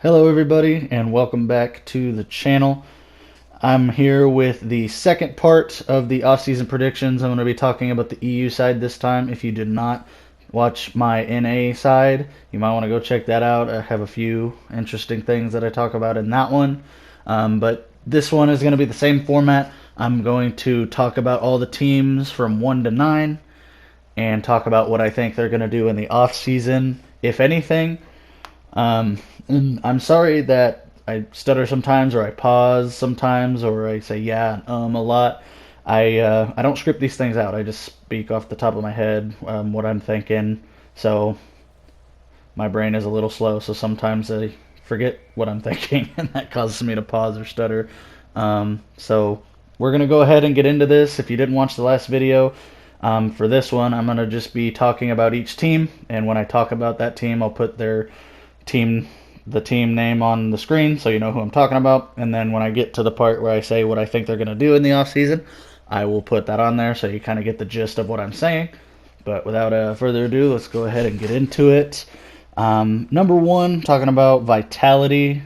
Hello, everybody, and welcome back to the channel. I'm here with the second part of the off-season predictions. I'm going to be talking about the EU side this time. If you did not watch my NA side, you might want to go check that out. I have a few interesting things that I talk about in that one. But this one is going to be the same format. I'm going to talk about all the teams from 1 to 9 and talk about what I think they're going to do in the off-season, if anything. And I'm sorry that I stutter sometimes, or I pause sometimes, or I say yeah and a lot. I don't script these things out. I just speak off the top of my head what I'm thinking. So my brain is a little slow. So sometimes I forget what I'm thinking, and that causes me to pause or stutter. So we're gonna go ahead and get into this. If you didn't watch the last video, for this one, I'm gonna just be talking about each team, and when I talk about that team, I'll put their team the team name on the screen so you know who I'm talking about. And then when I get to the part where I say what I think they're going to do in the off season, I will put that on there so you kind of get the gist of what I'm saying. But without further ado, let's go ahead and get into it. Number one, talking about Vitality.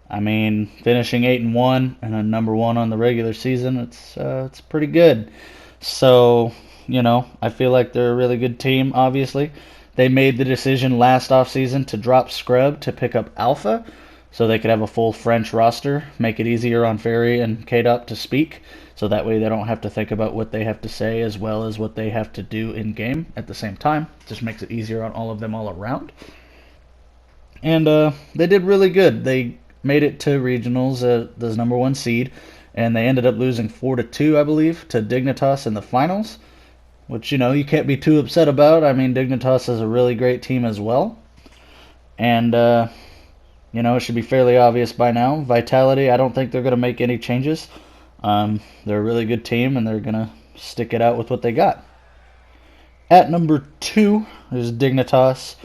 I mean, finishing 8-1 and a number one on the regular season, it's pretty good. So, I feel like they're a really good team, obviously. They made the decision last offseason to drop Scrub to pick up Alpha so they could have a full French roster, make it easier on Ferry and KDOP to speak, so that way they don't have to think about what they have to say as well as what they have to do in game at the same time. Just makes it easier on all of them all around. And they did really good. They made it to regionals as number one seed, and they ended up losing 4-2, I believe, to Dignitas in the finals, which, you can't be too upset about. I mean, Dignitas is a really great team as well. And, it should be fairly obvious by now. Vitality, I don't think they're going to make any changes. They're a really good team, and they're going to stick it out with what they got. At number 2 is Dignitas,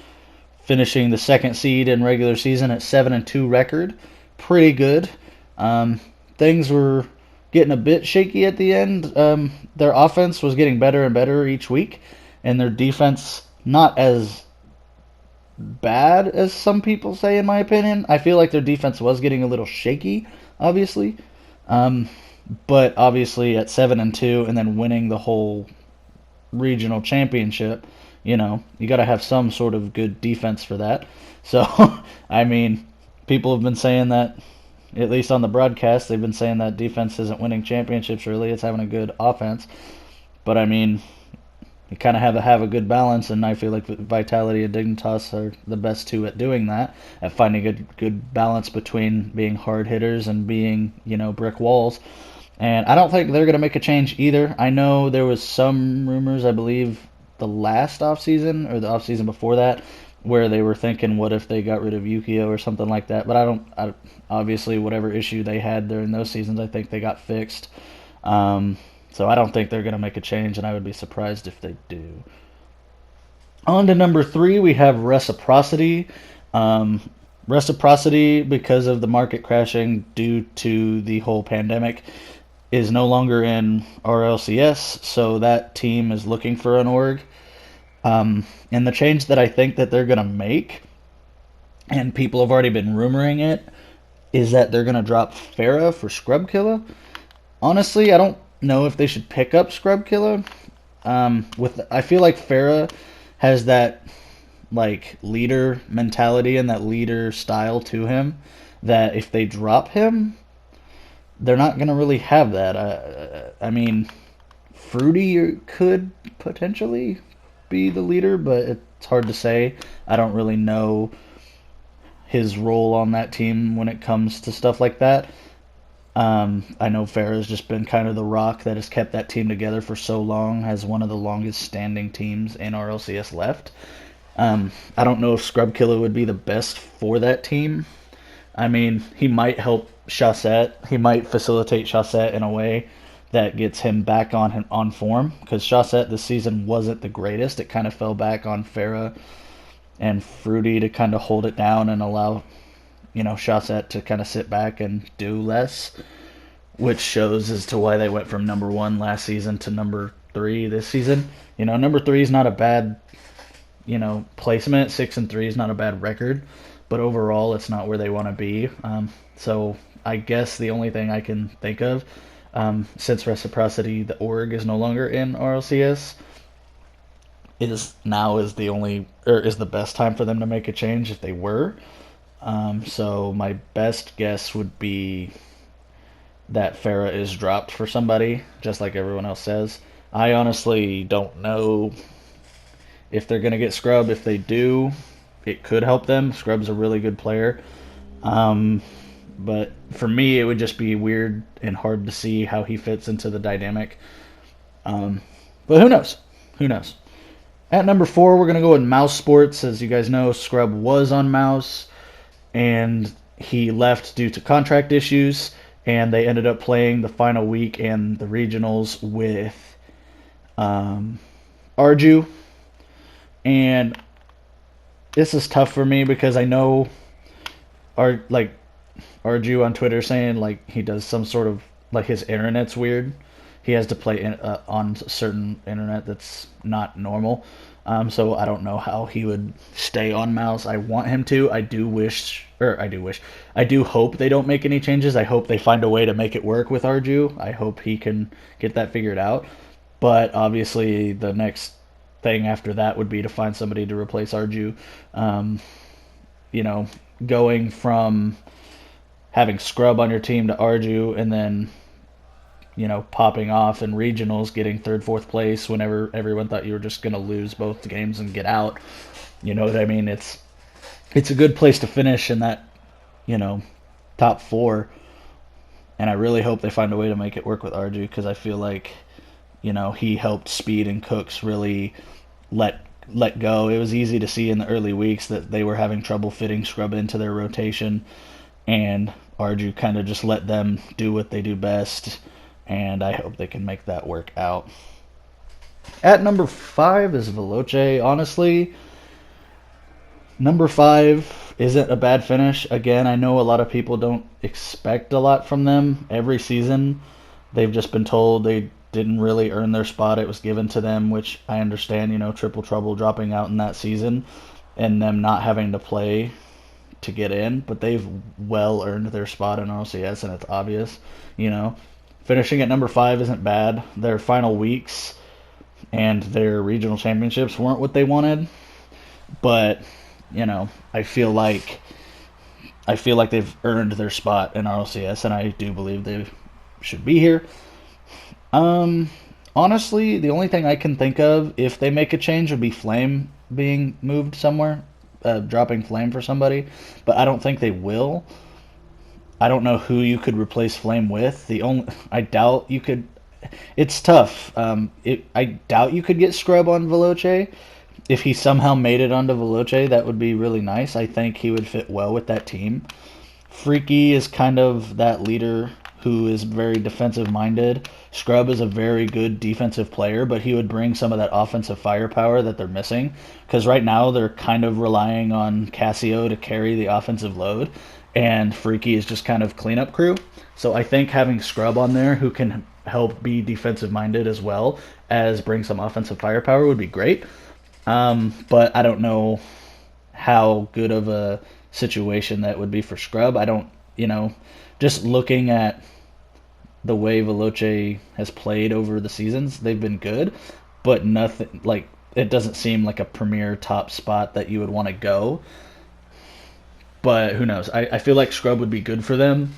finishing the second seed in regular season at 7-2 record. Pretty good. Things were getting a bit shaky at the end. Their offense was getting better and better each week, and their defense not as bad as some people say, in my opinion. I feel like their defense was getting a little shaky, obviously. But obviously at 7-2 and then winning the whole regional championship, you got to have some sort of good defense for that. So, I mean, people have been saying that, at least on the broadcast, they've been saying that defense isn't winning championships really, it's having a good offense. But I mean, you kind of have a good balance, and I feel like Vitality and Dignitas are the best two at doing that, at finding a good balance between being hard hitters and being, brick walls. And I don't think they're going to make a change either. I know there was some rumors, I believe, the last offseason or the offseason before that, where they were thinking, what if they got rid of Yukio or something like that. But obviously, whatever issue they had during those seasons, I think they got fixed. So I don't think they're going to make a change, and I would be surprised if they do. On to number 3, we have Reciprocity. Reciprocity, because of the market crashing due to the whole pandemic, is no longer in RLCS, so that team is looking for an org. And the change that I think that they're going to make, and people have already been rumoring it, is that they're going to drop Farah for Scrubkilla. Honestly, I don't know if they should pick up Scrubkilla. I feel like Farah has that leader mentality and that leader style to him, that if they drop him, they're not going to really have that. I mean, Fruity could potentially be the leader, but it's hard to say. I don't really know his role on that team when it comes to stuff like that. I know Farah's just been kind of the rock that has kept that team together for so long, has one of the longest standing teams in RLCS left. I don't know if Scrubkilla would be the best for that team. I mean, he might help Chaussette. He might facilitate Chaussette in a way that gets him back on form, because Chaussette this season wasn't the greatest. It kind of fell back on Farah and Fruity to kind of hold it down and allow, Chaussette to kind of sit back and do less, which shows as to why they went from number 1 last season to number 3 this season. Number 3 is not a bad, placement. 6-3 is not a bad record, but overall it's not where they want to be. So I guess the only thing I can think of, since Reciprocity, the org is no longer in RLCS, is the only or is the best time for them to make a change if they were. So my best guess would be that Farah is dropped for somebody, just like everyone else says. I honestly don't know if they're going to get Scrub. If they do, it could help them. Scrub's a really good player. But for me, it would just be weird and hard to see how he fits into the dynamic. But who knows? Who knows? At number 4, we're going to go with Mousesports. As you guys know, Scrub was on Mouse, and he left due to contract issues, and they ended up playing the final week and the regionals with Arju. And this is tough for me because I know Arju on Twitter saying like he does some sort of like his internet's weird. He has to play on certain internet that's not normal. So I don't know how he would stay on Mouse. I want him to. I do hope they don't make any changes. I hope they find a way to make it work with Arju. I hope he can get that figured out. But obviously, the next thing after that would be to find somebody to replace Arju. Going from having Scrub on your team to Arju, and then popping off in regionals, getting third, fourth place whenever everyone thought you were just going to lose both games and get out. You know what I mean? It's a good place to finish in that, top 4. And I really hope they find a way to make it work with Arju, because I feel like, he helped Speed and Cooks really let go. It was easy to see in the early weeks that they were having trouble fitting Scrub into their rotation, and Arju kind of just let them do what they do best, and I hope they can make that work out. At number 5 is Veloce. Honestly, number 5 isn't a bad finish. Again, I know a lot of people don't expect a lot from them every season. They've just been told they didn't really earn their spot. It was given to them, which I understand, Triple Trouble dropping out in that season and them not having to play to get in, but they've well earned their spot in RLCS, and it's obvious. Finishing at number 5 isn't bad. Their final weeks and their regional championships weren't what they wanted, but I feel like they've earned their spot in RLCS, and I do believe they should be here. Honestly, the only thing I can think of if they make a change would be Flame being moved somewhere, dropping Flame for somebody, but I don't think they will. I don't know who you could replace Flame with. I doubt you could. It's tough. I doubt you could get Scrub on Veloce. If he somehow made it onto Veloce, that would be really nice. I think he would fit well with that team. Freaky is kind of that leader who is very defensive-minded. Scrub is a very good defensive player, but he would bring some of that offensive firepower that they're missing. Because right now they're kind of relying on Cassio to carry the offensive load, and Freaky is just kind of cleanup crew. So I think having Scrub on there who can help be defensive-minded as well as bring some offensive firepower would be great. But I don't know how good of a situation that would be for Scrub. I don't, just looking at the way Veloce has played over the seasons, they've been good, but nothing like it doesn't seem like a premier top spot that you would want to go. But who knows? I feel like Scrub would be good for them,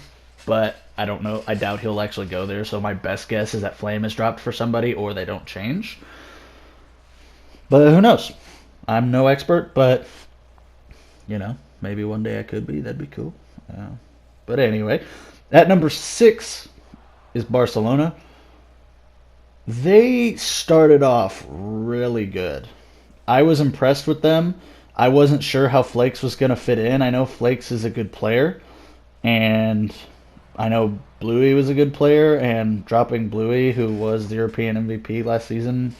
but I don't know. I doubt he'll actually go there. So my best guess is that Flame is dropped for somebody or they don't change. But who knows? I'm no expert, but maybe one day I could be. That'd be cool. But anyway, at number 6 is Barcelona. They started off really good. I was impressed with them. I wasn't sure how Flakes was going to fit in. I know Flakes is a good player, and I know Bluey was a good player, and dropping Bluey, who was the European MVP last season,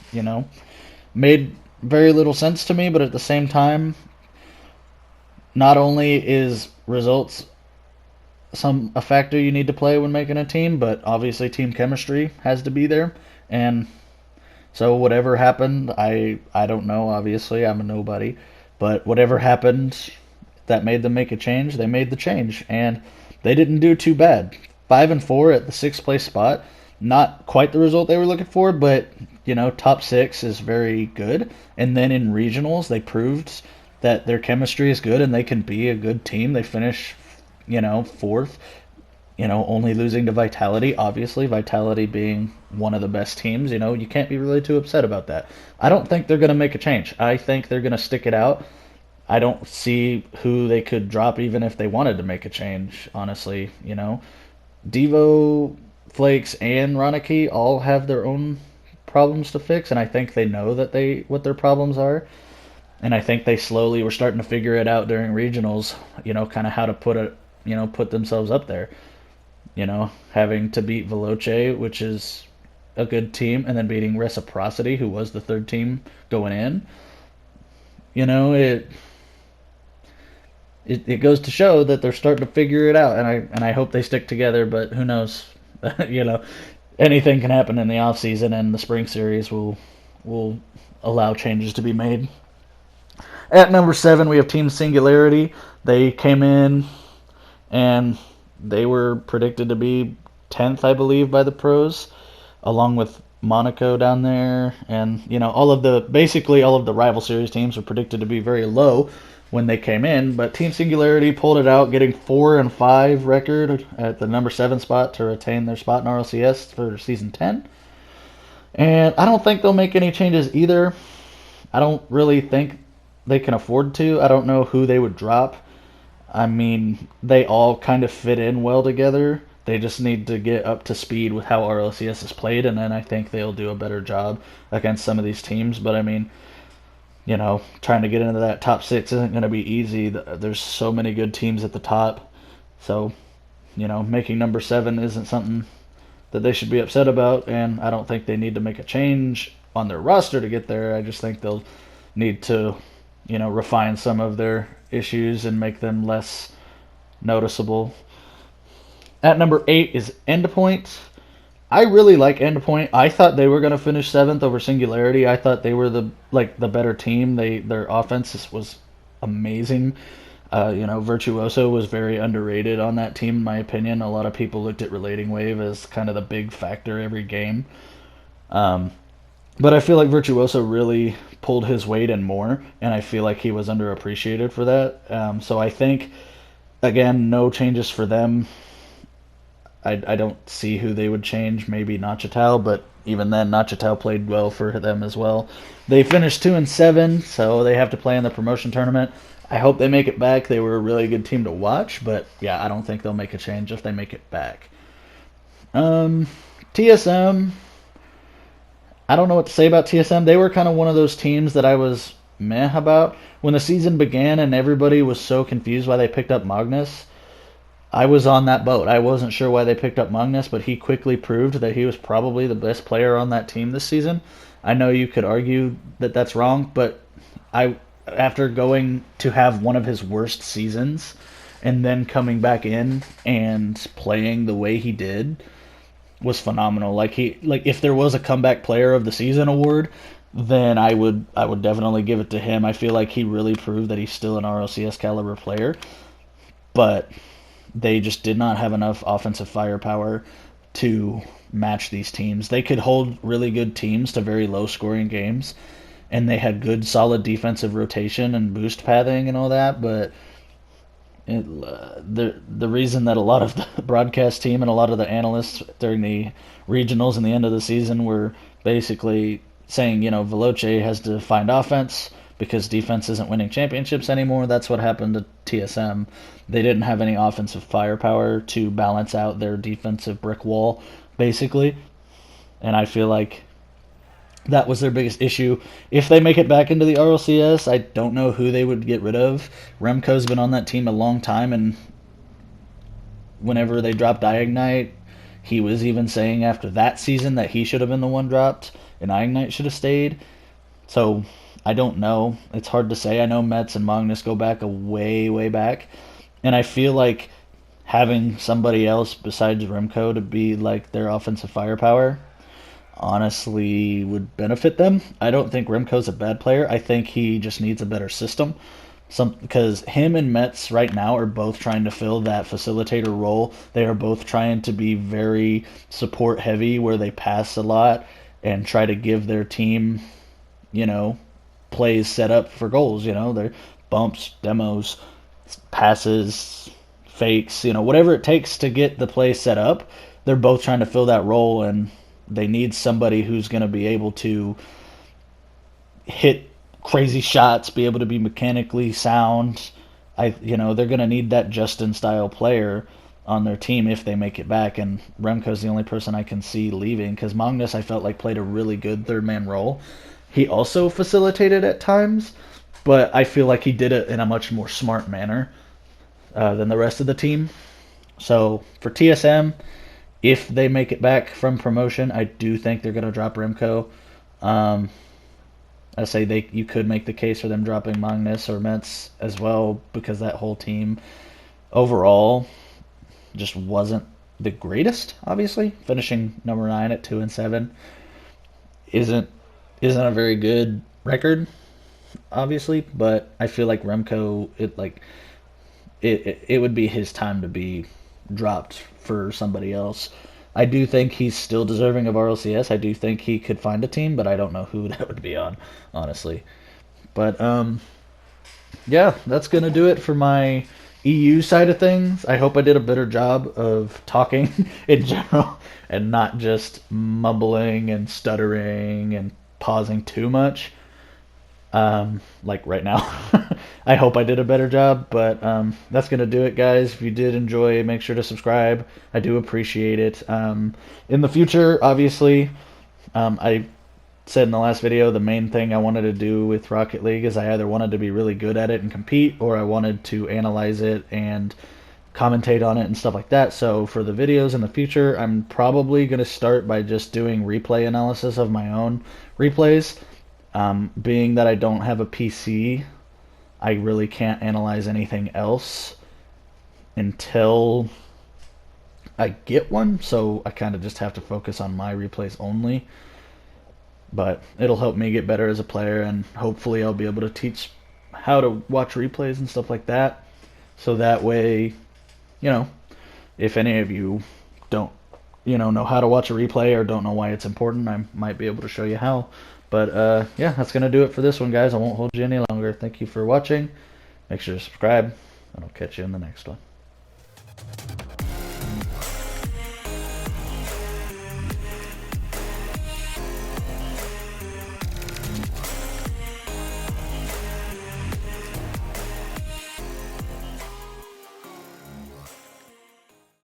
made very little sense to me, but at the same time, not only is results a factor you need to play when making a team, but obviously team chemistry has to be there. And so whatever happened, I don't know, obviously I'm a nobody, but whatever happened, that made them make a change, they made the change, and they didn't do too bad. 5-4 at the sixth place spot, not quite the result they were looking for, but top six is very good. And then in regionals, they proved that their chemistry is good and they can be a good team. They finish, fourth. Only losing to Vitality, obviously, Vitality being one of the best teams, you can't be really too upset about that. I don't think they're going to make a change. I think they're going to stick it out. I don't see who they could drop even if they wanted to make a change, honestly. Devo, Flakes, and Ronicky all have their own problems to fix, and I think they know what their problems are. And I think they slowly were starting to figure it out during regionals, kind of how to put themselves up there. Having to beat Veloce, which is a good team, and then beating Reciprocity, who was the third team going in. It goes to show that they're starting to figure it out, and I hope they stick together. But who knows? Anything can happen in the off season, and the spring series will allow changes to be made. At number 7, we have Team Singularity. They came in and they were predicted to be 10th, I believe, by the pros, along with Monaco down there, and basically all of the rival series teams were predicted to be very low when they came in. But Team Singularity pulled it out, getting 4-5 record at the number 7 spot to retain their spot in RLCS for season 10. And I don't think they'll make any changes either. I don't really think they can afford to. I don't know who they would drop. I mean, they all kind of fit in well together. They just need to get up to speed with how RLCS is played, and then I think they'll do a better job against some of these teams. But I mean, trying to get into that top 6 isn't going to be easy. There's so many good teams at the top. So, making number 7 isn't something that they should be upset about, and I don't think they need to make a change on their roster to get there. I just think they'll need to, refine some of their issues and make them less noticeable. At number 8 is Endpoint. I really like Endpoint. I thought they were going to finish 7th over Singularity. I thought they were the better team. Their offense was amazing. Virtuoso was very underrated on that team, in my opinion. A lot of people looked at Relating Wave as kind of the big factor every game. But I feel like Virtuoso really pulled his weight and more, and I feel like he was underappreciated for that. So I think, again, no changes for them. I don't see who they would change. Maybe Nachatao, but even then, Nachatao played well for them as well. They finished 2-7, so they have to play in the promotion tournament. I hope they make it back. They were a really good team to watch, but yeah, I don't think they'll make a change if they make it back. TSM, I don't know what to say about TSM. They were kind of one of those teams that I was meh about. When the season began and everybody was so confused why they picked up Magnus, I was on that boat. I wasn't sure why they picked up Magnus, but he quickly proved that he was probably the best player on that team this season. I know you could argue that that's wrong, but after going to have one of his worst seasons and then coming back in and playing the way he did was phenomenal. Like if there was a comeback player of the season award, then I would definitely give it to him. I feel like he really proved that he's still an RLCS caliber player, but they just did not have enough offensive firepower to match these teams. They could hold really good teams to very low scoring games, and they had good solid defensive rotation and boost pathing and all that, but the reason that a lot of the broadcast team and a lot of the analysts during the regionals and the end of the season were basically saying, Veloce has to find offense because defense isn't winning championships anymore. That's what happened to TSM. They didn't have any offensive firepower to balance out their defensive brick wall, basically. And I feel like that was their biggest issue. If they make it back into the RLCS, I don't know who they would get rid of. Remco's been on that team a long time, and whenever they dropped Ignite, he was even saying after that season that he should have been the one dropped, and Ignite should have stayed. So I don't know. It's hard to say. I know Mets and Magnus go back a way, way back, and I feel like having somebody else besides Remco to be like their offensive firepower honestly would benefit them. I don't think Remco's a bad player. I think he just needs a better system. because him and Metz right now are both trying to fill that facilitator role. They are both trying to be very support heavy, where they pass a lot and try to give their team, you know, plays set up for goals. Their bumps, demos, passes, fakes, whatever it takes to get the play set up. They're both trying to fill that role, and they need somebody who's going to be able to hit crazy shots, be able to be mechanically sound. They're going to need that Justin style player on their team if they make it back. And Remco's the only person I can see leaving, because Magnus, I felt like, played a really good third man role. He also facilitated at times, but I feel like he did it in a much more smart manner than the rest of the team. So for TSM, if they make it back from promotion, I do think they're going to drop Remco. I say you could make the case for them dropping Magnus or Metz as well, because that whole team overall just wasn't the greatest. Obviously, finishing number 9 at 2-7 isn't a very good record, obviously. But I feel like Remco, it would be his time to be dropped for somebody else. I do think he's still deserving of RLCS. I do think he could find a team, but I don't know who that would be on, honestly. But yeah, that's gonna do it for my EU side of things. I hope I did a better job of talking in general and not just mumbling and stuttering and pausing too much. Like right now. I hope I did a better job, but that's going to do it, guys. If you did enjoy, make sure to subscribe. I do appreciate it. In the future, obviously, I said in the last video, the main thing I wanted to do with Rocket League is I either wanted to be really good at it and compete, or I wanted to analyze it and commentate on it and stuff like that. So for the videos in the future, I'm probably going to start by just doing replay analysis of my own replays. Being that I don't have a PC, I really can't analyze anything else until I get one, so I kind of just have to focus on my replays only. But it'll help me get better as a player, and hopefully I'll be able to teach how to watch replays and stuff like that. So that way, if any of you don't, know how to watch a replay or don't know why it's important, I might be able to show you how. But yeah, that's going to do it for this one, guys. I won't hold you any longer. Thank you for watching. Make sure to subscribe, and I'll catch you in the next one.